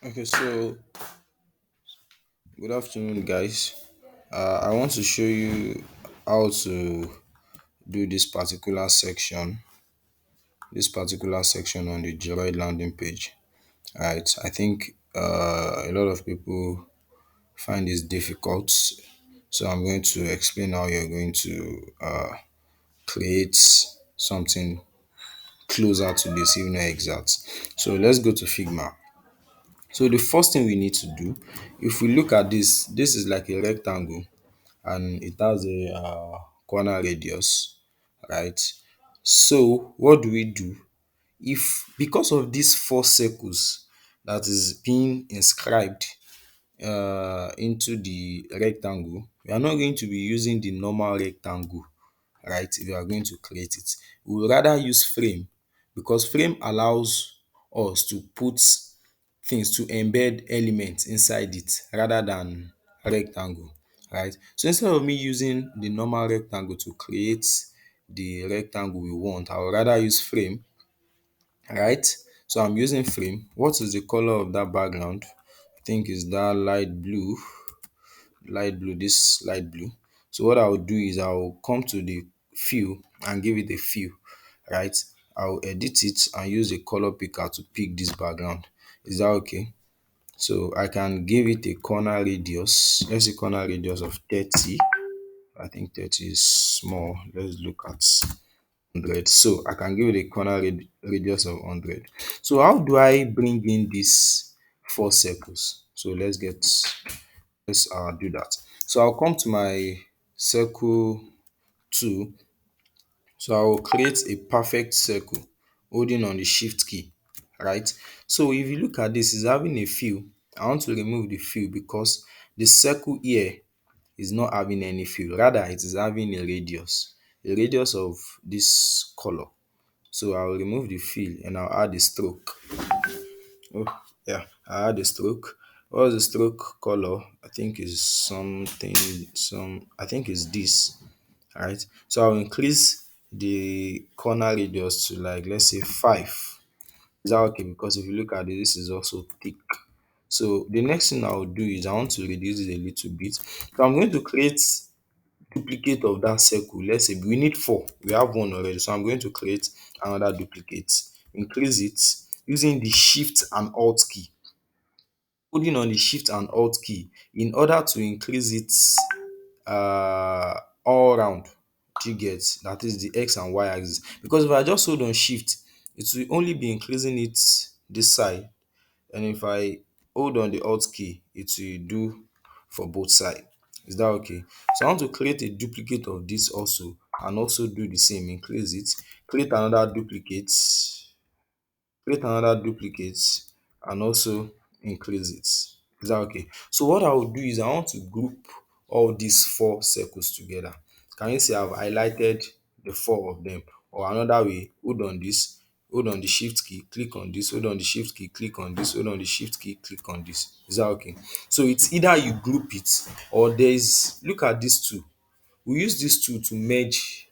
Okay, so good afternoon, guys. I want to show you how to do this particular section on the Droid landing page. Right, I think a lot of people find this difficult, so I'm going to explain how you're going to create something closer to this, even though exact. So let's go to Figma. So the first thing we need to do, if we look at this is like a rectangle and it has a corner radius, right? So what do we do if, because of these four circles that is being inscribed into the rectangle, we are not going to be using the normal rectangle, right? If you are going to create it, we will rather use frame, because frame allows us to put things, to embed elements inside it rather than rectangle, right? So instead of me using the normal rectangle to create the rectangle we want, I would rather use frame, right? So I'm using frame. What is the color of that background? I think is that light blue, this light blue. So what I'll do is I'll come to the fill and give it a fill, right? I'll edit it and use a color picker to pick this background. Is that okay? So I can give it a corner radius. Let's say corner radius of 30. I think 30 is small. Let's look at 100. So I can give it a corner radius of 100. So how do I bring in these four circles? So let's do that. So I'll come to my circle tool. So I will create a perfect circle holding on the shift key, right? So if you look at this, it's having a fill. I want to remove the fill because the circle here is not having any fill. Rather, it is having a radius of this color. So I will remove the fill and I'll add a stroke. Oh, yeah, I add a stroke. What's the stroke color? I think is I think is this. Alright, so I'll increase the corner radius to, like, let's say 5. Is that okay? Because if you look at it, this is also thick. So the next thing I'll do is I want to reduce it a little bit. So I'm going to create duplicate of that circle. Let's say we need 4. We have one already. So I'm going to create another duplicate. Increase it using the shift and alt key. Holding on the shift and alt key in order to increase it all round. Do you get? That is the x and y axis. Because if I just hold on shift, it will only be increasing it this side, and if I hold on the alt key, it will do for both sides. Is that okay? So I want to create a duplicate of this also, and also do the same. Increase it, create another duplicate, and also increase it. Is that okay? So what I will do is I want to group all these four circles together. Can you see I've highlighted the four of them? Or another way, hold on this, hold on the shift key, click on this, hold on the shift key, click on this, hold on the shift key, click on this. Is that okay? So it's either you group it, or there's, look at this tool. We use this tool to merge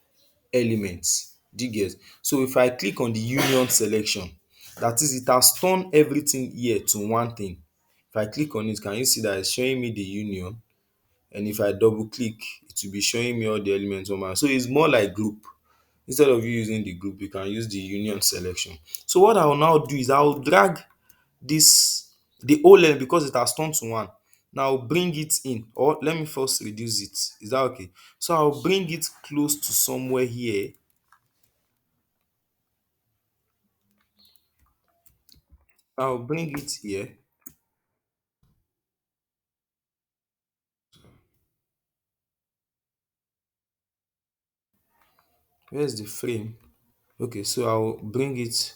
elements. Do you get? So if I click on the union selection, that is, it has turned everything here to one thing. If I click on it, can you see that it's showing me the union? And if I double click, it will be showing me all the elements on my. So it's more like group. Instead of you using the group, you can use the union selection. So what I will now do is I will drag this, the whole element, because it has turned to one. Now I'll bring it in, or let me first reduce it. Is that okay? So I'll bring it close to somewhere here. I'll bring it here. Where's the frame? Okay, so I'll bring it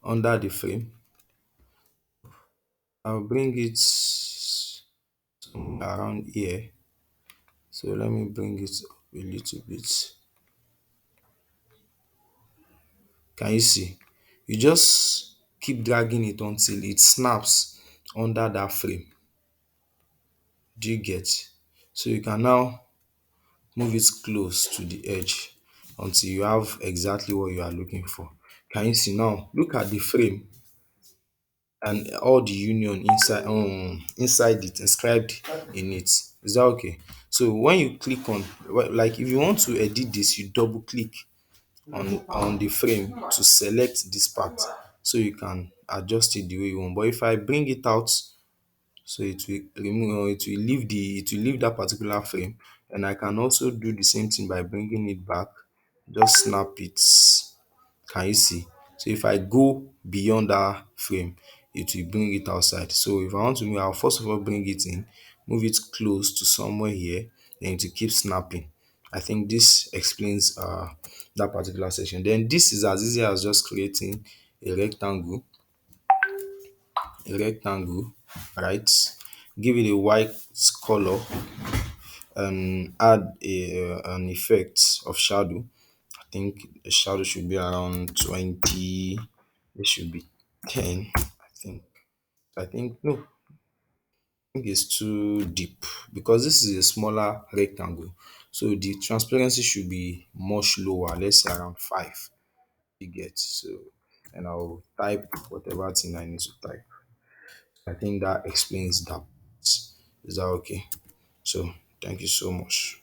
under the frame. I'll bring it around here. So let me bring it up a little bit. Can you see? You just keep dragging it until it snaps under that frame. Do you get? So you can now move it close to the edge until you have exactly what you are looking for. Can you see now? Look at the frame. and all the union inside it, inscribed in it. Is that okay? So when you click on, like if you want to edit this, you double click on the frame to select this part, so you can adjust it the way you want. But if I bring it out, so it will remove, or it will leave that particular frame. And I can also do the same thing by bringing it back, just snap it. Can you see? So if I go beyond that frame, it will bring it outside. So if I want to move, I'll first of all bring it in, move it close to somewhere here, then it will keep snapping. I think this explains that particular section. Then this is as easy as just creating a rectangle, right? Give it a white color and add an effect of shadow. I think the shadow should be around 20. It should be 10. No, I think it's too deep because this is a smaller rectangle. So the transparency should be much lower, let's say around 5. You get so, and I'll type whatever thing I need to type. I think that explains that. Is that okay? So thank you so much.